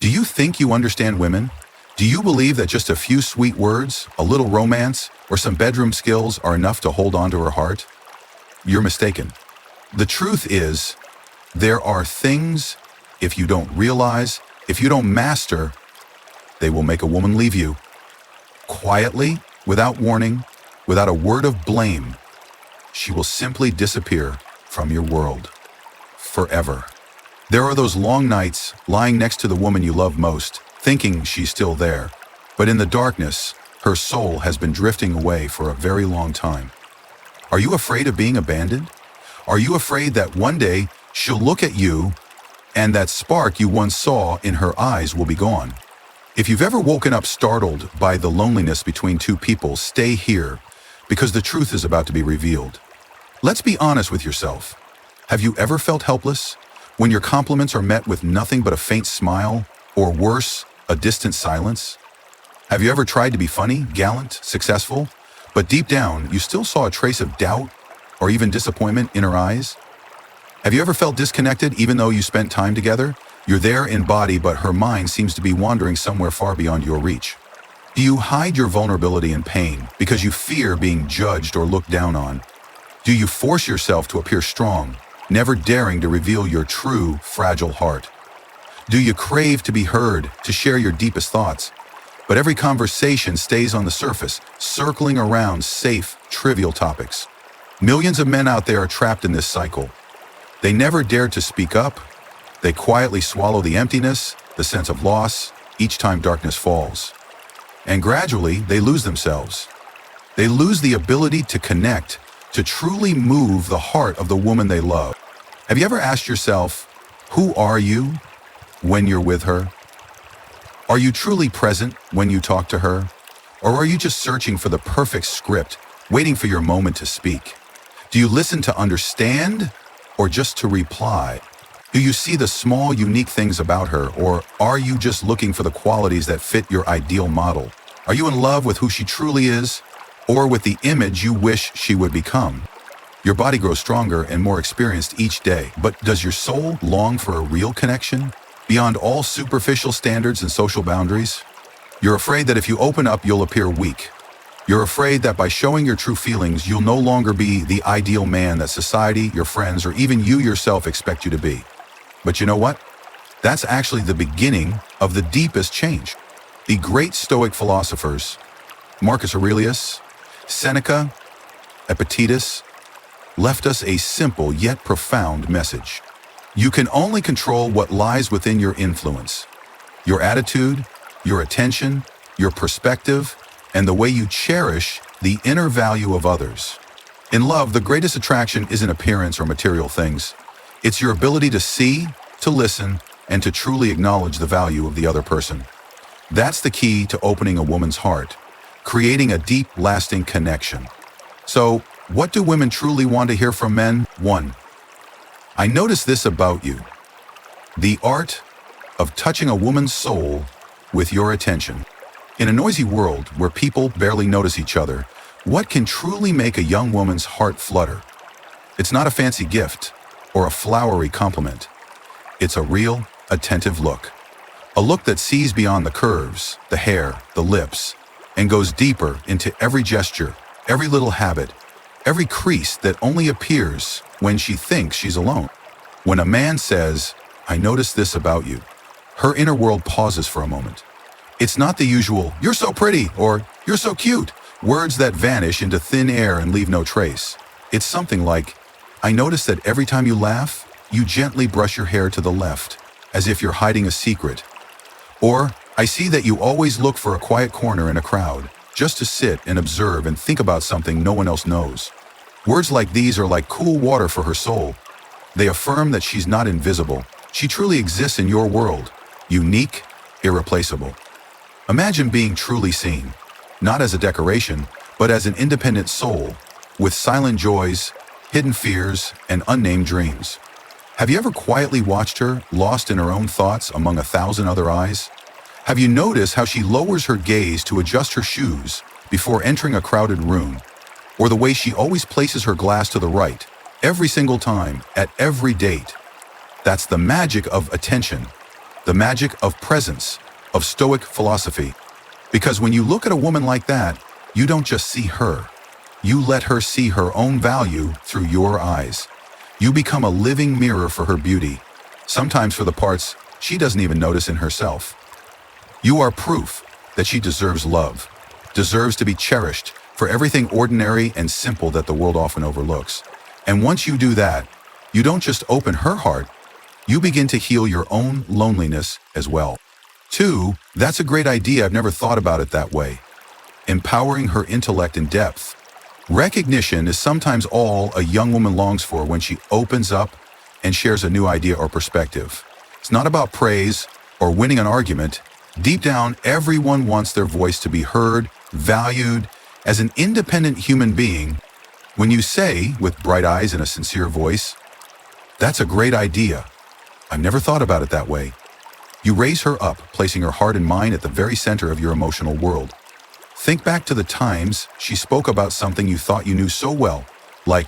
Do you think you understand women? Do you believe that just a few sweet words, a little romance, or some bedroom skills are enough to hold on to her heart? You're mistaken. The truth is, there are things, if you don't realize, if you don't master, they will make a woman leave you. Quietly, without warning, without a word of blame, she will simply disappear from your world. Forever. There are those long nights lying next to the woman you love most, thinking she's still there. But in the darkness, her soul has been drifting away for a very long time. Are you afraid of being abandoned? Are you afraid that one day she'll look at you and that spark you once saw in her eyes will be gone? If you've ever woken up startled by the loneliness between two people, stay here, because the truth is about to be revealed. Let's be honest with yourself. Have you ever felt helpless? When your compliments are met with nothing but a faint smile, or worse, a distant silence? Have you ever tried to be funny, gallant, successful, but deep down you still saw a trace of doubt or even disappointment in her eyes? Have you ever felt disconnected even though you spent time together? You're there in body, but her mind seems to be wandering somewhere far beyond your reach. Do you hide your vulnerability and pain because you fear being judged or looked down on? Do you force yourself to appear strong, never daring to reveal your true, fragile heart? Do you crave to be heard, to share your deepest thoughts? But every conversation stays on the surface, circling around safe, trivial topics. Millions of men out there are trapped in this cycle. They never dare to speak up. They quietly swallow the emptiness, the sense of loss, each time darkness falls. And gradually, they lose themselves. They lose the ability to connect, to truly move the heart of the woman they love. Have you ever asked yourself, who are you when you're with her? Are you truly present when you talk to her? Or are you just searching for the perfect script, waiting for your moment to speak? Do you listen to understand or just to reply? Do you see the small, unique things about her, or are you just looking for the qualities that fit your ideal model? Are you in love with who she truly is, or with the image you wish she would become? Your body grows stronger and more experienced each day, but does your soul long for a real connection, beyond all superficial standards and social boundaries? You're afraid that if you open up, you'll appear weak. You're afraid that by showing your true feelings, you'll no longer be the ideal man that society, your friends, or even you yourself expect you to be. But you know what? That's actually the beginning of the deepest change. The great Stoic philosophers, Marcus Aurelius, Seneca, Epictetus, left us a simple yet profound message. You can only control what lies within your influence. Your attitude, your attention, your perspective, and the way you cherish the inner value of others. In love, the greatest attraction isn't appearance or material things. It's your ability to see, to listen, and to truly acknowledge the value of the other person. That's the key to opening a woman's heart, creating a deep, lasting connection. So, what do women truly want to hear from men? 1. I notice this about you. The art of touching a woman's soul with your attention. In a noisy world where people barely notice each other, what can truly make a young woman's heart flutter? It's not a fancy gift or a flowery compliment. It's a real, attentive look. A look that sees beyond the curves, the hair, the lips, and goes deeper into every gesture, every little habit, every crease that only appears when she thinks she's alone. When a man says, I notice this about you, her inner world pauses for a moment. It's not the usual, you're so pretty, or you're so cute, words that vanish into thin air and leave no trace. It's something like, I notice that every time you laugh, you gently brush your hair to the left, as if you're hiding a secret. Or, I see that you always look for a quiet corner in a crowd, just to sit and observe and think about something no one else knows. Words like these are like cool water for her soul. They affirm that she's not invisible. She truly exists in your world, unique, irreplaceable. Imagine being truly seen, not as a decoration, but as an independent soul, with silent joys, hidden fears, and unnamed dreams. Have you ever quietly watched her, lost in her own thoughts among 1,000 other eyes? Have you noticed how she lowers her gaze to adjust her shoes before entering a crowded room? Or the way she always places her glass to the right, every single time, at every date? That's the magic of attention, the The magic of presence, of Stoic philosophy. Because when you look at a woman like that, you don't just see her. You let her see her own value through your eyes. You become a living mirror for her beauty, sometimes for the parts she doesn't even notice in herself. You are proof that she deserves love, deserves to be cherished for everything ordinary and simple that the world often overlooks. And once you do that, you don't just open her heart, you begin to heal your own loneliness as well. 2, that's a great idea. I've never thought about it that way. Empowering her intellect in depth. Recognition is sometimes all a young woman longs for when she opens up and shares a new idea or perspective. It's not about praise or winning an argument. Deep down, everyone wants their voice to be heard, valued. As an independent human being, when you say, with bright eyes and a sincere voice, "That's a great idea. I've never thought about it that way," you raise her up, placing her heart and mind at the very center of your emotional world. Think back to the times she spoke about something you thought you knew so well, like,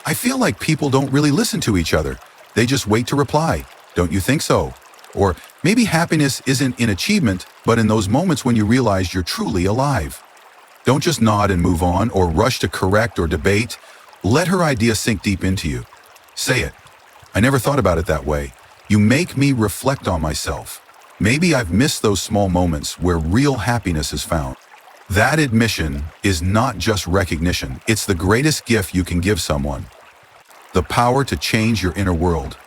"I feel like people don't really listen to each other. They just wait to reply. Don't you think so?" Or, "Maybe happiness isn't in achievement, but in those moments when you realize you're truly alive." Don't just nod and move on or rush to correct or debate. Let her idea sink deep into you. Say it. "I never thought about it that way. You make me reflect on myself. Maybe I've missed those small moments where real happiness is found." That admission is not just recognition. It's the greatest gift you can give someone. The power to change your inner world.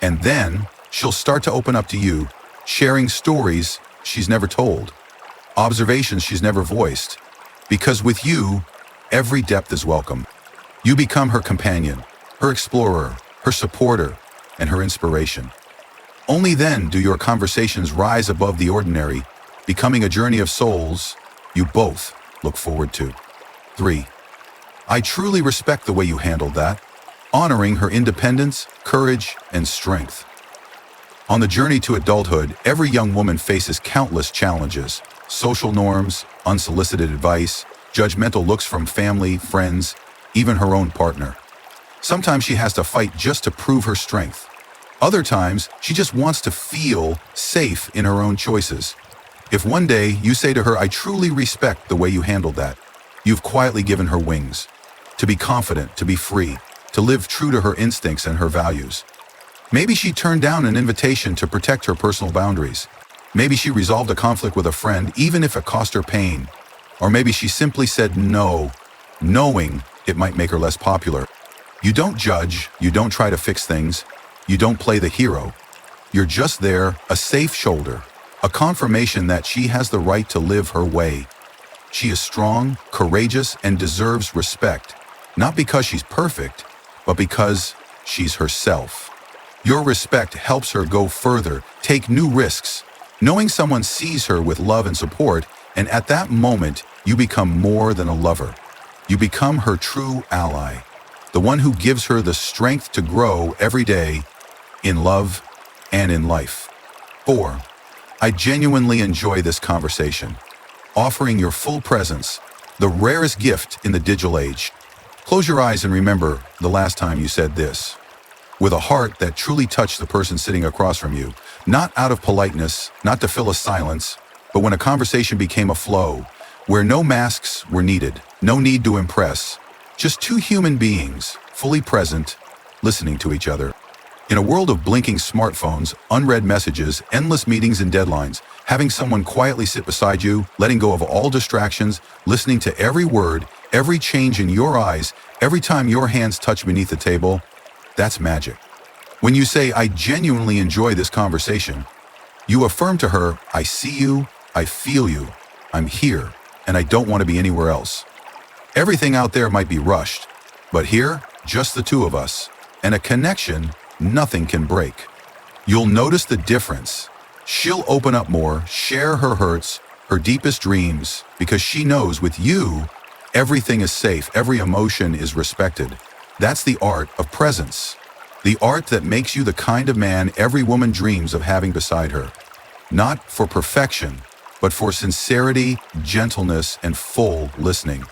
And then she'll start to open up to you, sharing stories she's never told, observations she's never voiced. Because with you, every depth is welcome. You become her companion, her explorer, her supporter, and her inspiration. Only then do your conversations rise above the ordinary, becoming a journey of souls you both look forward to. 3. I truly respect the way you handled that, honoring her independence, courage, and strength. On the journey to adulthood, every young woman faces countless challenges: social norms, unsolicited advice, judgmental looks from family, friends, even her own partner. Sometimes she has to fight just to prove her strength. Other times, she just wants to feel safe in her own choices. If one day you say to her, "I truly respect the way you handled that," you've quietly given her wings. To be confident, to be free, to live true to her instincts and her values. Maybe she turned down an invitation to protect her personal boundaries. Maybe she resolved a conflict with a friend, even if it cost her pain. Or maybe she simply said no, knowing it might make her less popular. You don't judge, you don't try to fix things, you don't play the hero. You're just there, a safe shoulder, a confirmation that she has the right to live her way. She is strong, courageous, and deserves respect, not because she's perfect, but because she's herself. Your respect helps her go further, take new risks, knowing someone sees her with love and support, and at that moment, you become more than a lover. You become her true ally, the one who gives her the strength to grow every day in love and in life. 4. I genuinely enjoy this conversation, offering your full presence, the rarest gift in the digital age. Close your eyes and remember the last time you said this, with a heart that truly touched the person sitting across from you, not out of politeness, not to fill a silence, but when a conversation became a flow, where no masks were needed, no need to impress, just two human beings, fully present, listening to each other. In a world of blinking smartphones, unread messages, endless meetings and deadlines, having someone quietly sit beside you, letting go of all distractions, listening to every word, every change in your eyes, every time your hands touch beneath the table, that's magic. When you say, "I genuinely enjoy this conversation," you affirm to her, "I see you, I feel you, I'm here, and I don't want to be anywhere else." Everything out there might be rushed, but here, just the two of us, and a connection nothing can break. You'll notice the difference. She'll open up more, share her hurts, her deepest dreams, because she knows with you, everything is safe, every emotion is respected. That's the art of presence. The art that makes you the kind of man every woman dreams of having beside her. Not for perfection, but for sincerity, gentleness, and full listening.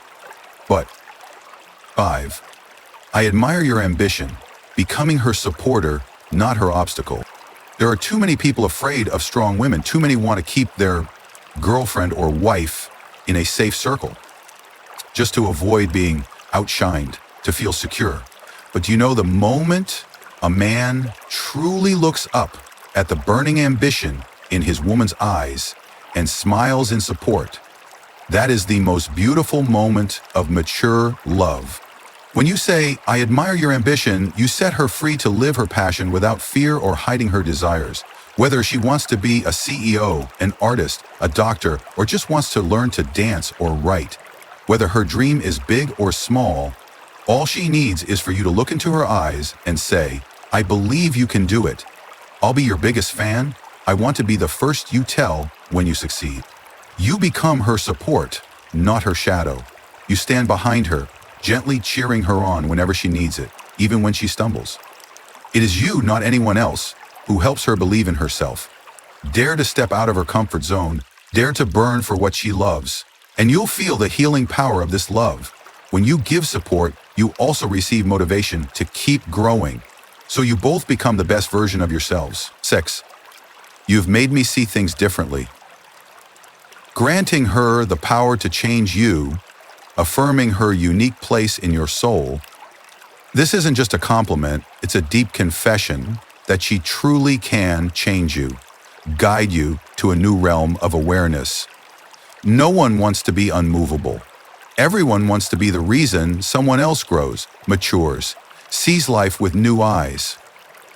But 5. I admire your ambition, becoming her supporter, not her obstacle. There are too many people afraid of strong women. Too many want to keep their girlfriend or wife in a safe circle just to avoid being outshined, to feel secure. But do you know the moment a man truly looks up at the burning ambition in his woman's eyes and smiles in support, that is the most beautiful moment of mature love. When you say, "I admire your ambition," you set her free to live her passion without fear or hiding her desires. Whether she wants to be a CEO, an artist, a doctor, or just wants to learn to dance or write, whether her dream is big or small, all she needs is for you to look into her eyes and say, "I believe you can do it. I'll be your biggest fan. I want to be the first you tell when you succeed." You become her support, not her shadow. You stand behind her, gently cheering her on whenever she needs it, even when she stumbles. It is you, not anyone else, who helps her believe in herself. Dare to step out of her comfort zone, dare to burn for what she loves, and you'll feel the healing power of this love. When you give support, you also receive motivation to keep growing, so you both become the best version of yourselves. 6. You've made me see things differently. Granting her the power to change you, affirming her unique place in your soul, this isn't just a compliment, it's a deep confession that she truly can change you, guide you to a new realm of awareness. No one wants to be unmovable. Everyone wants to be the reason someone else grows, matures, sees life with new eyes.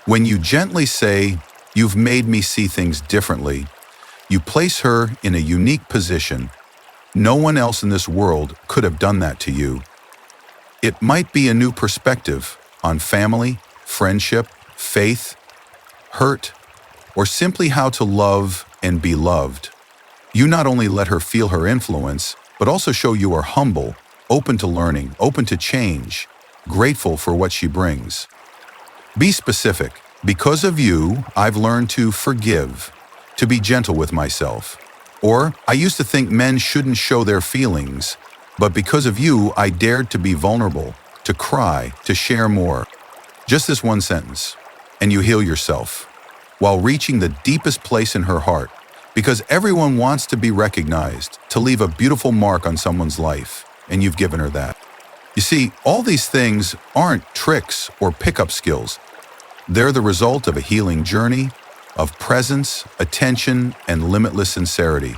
When you gently say, "You've made me see things differently," you place her in a unique position. No one else in this world could have done that to you. It might be a new perspective on family, friendship, faith, hurt, or simply how to love and be loved. You not only let her feel her influence, but also show you are humble, open to learning, open to change, grateful for what she brings. Be specific. Because of you, I've learned to forgive, to be gentle with myself. Or, I used to think men shouldn't show their feelings, but because of you, I dared to be vulnerable, to cry, to share more. Just this one sentence, and you heal yourself, while reaching the deepest place in her heart, because everyone wants to be recognized, to leave a beautiful mark on someone's life, and you've given her that. You see, all these things aren't tricks or pickup skills. They're the result of a healing journey, of presence, attention, and limitless sincerity.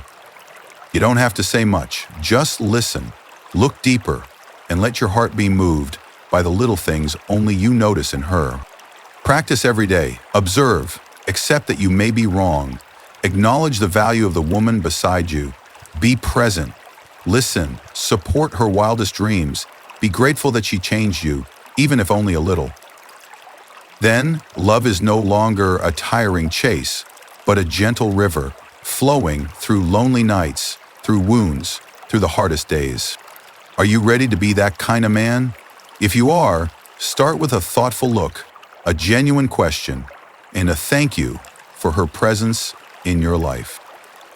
You don't have to say much, just listen, look deeper, and let your heart be moved by the little things only you notice in her. Practice every day, observe, accept that you may be wrong, acknowledge the value of the woman beside you, be present, listen, support her wildest dreams, be grateful that she changed you, even if only a little. Then, love is no longer a tiring chase, but a gentle river, flowing through lonely nights, through wounds, through the hardest days. Are you ready to be that kind of man? If you are, start with a thoughtful look, a genuine question, and a thank you for her presence in your life.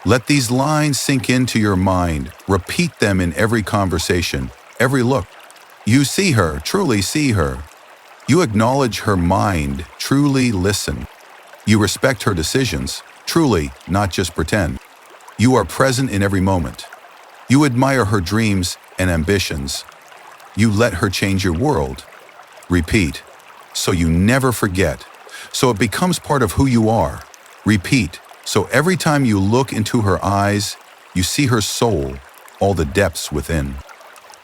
Let these lines sink into your mind. Repeat them in every conversation, every look. You see her, truly see her. You acknowledge her mind, truly listen. You respect her decisions, truly, not just pretend. You are present in every moment. You admire her dreams and ambitions. You let her change your world. Repeat, so you never forget, so it becomes part of who you are. Repeat, so every time you look into her eyes, you see her soul, all the depths within.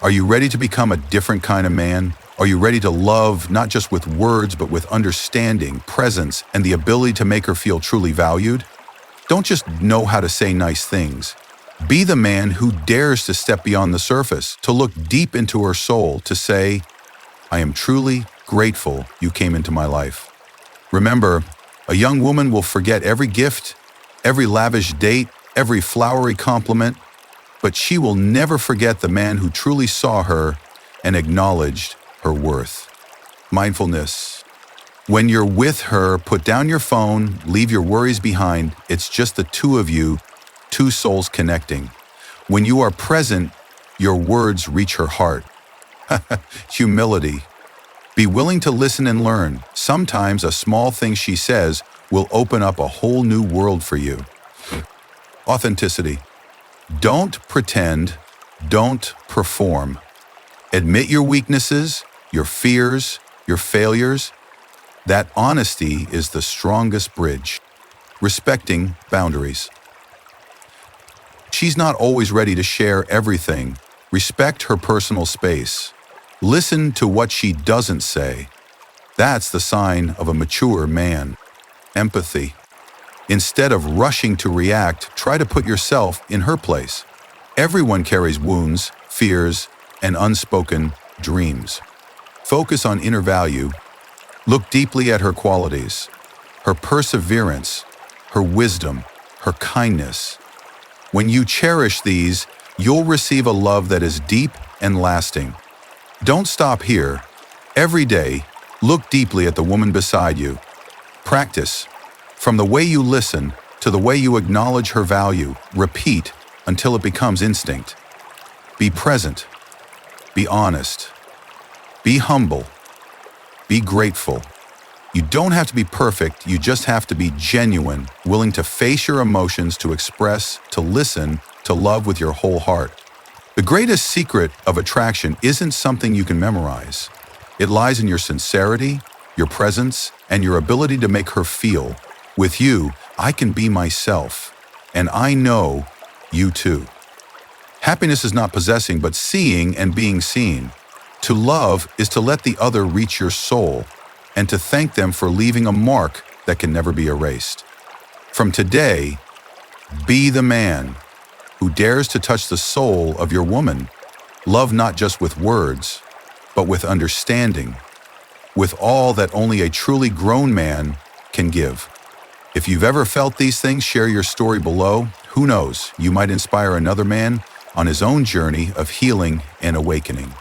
Are you ready to become a different kind of man? Are you ready to love not just with words, but with understanding, presence, and the ability to make her feel truly valued? Don't just know how to say nice things. Be the man who dares to step beyond the surface, to look deep into her soul, to say, "I am truly grateful you came into my life." Remember, a young woman will forget every gift, every lavish date, every flowery compliment, but she will never forget the man who truly saw her and acknowledged her worth. Mindfulness. When you're with her, put down your phone, leave your worries behind. It's just the two of you, two souls connecting. When you are present, your words reach her heart. Humility. Be willing to listen and learn. Sometimes a small thing she says will open up a whole new world for you. Authenticity. Don't pretend, don't perform. Admit your weaknesses, your fears, your failures. That honesty is the strongest bridge. Respecting boundaries. She's not always ready to share everything. Respect her personal space. Listen to what she doesn't say. That's the sign of a mature man. Empathy. Instead of rushing to react, try to put yourself in her place. Everyone carries wounds, fears, and unspoken dreams. Focus on inner value. Look deeply at her qualities, her perseverance, her wisdom, her kindness. When you cherish these, you'll receive a love that is deep and lasting. Don't stop here. Every day, look deeply at the woman beside you. Practice. From the way you listen to the way you acknowledge her value, repeat until it becomes instinct. Be present. Be honest. Be humble. Be grateful. You don't have to be perfect, you just have to be genuine, willing to face your emotions, to express, to listen, to love with your whole heart. The greatest secret of attraction isn't something you can memorize. It lies in your sincerity, your presence, and your ability to make her feel, with you, I can be myself, and I know you too. Happiness is not possessing, but seeing and being seen. To love is to let the other reach your soul, and to thank them for leaving a mark that can never be erased. From today, be the man who dares to touch the soul of your woman. Love not just with words, but with understanding, with all that only a truly grown man can give. If you've ever felt these things, share your story below. Who knows, you might inspire another man on his own journey of healing and awakening.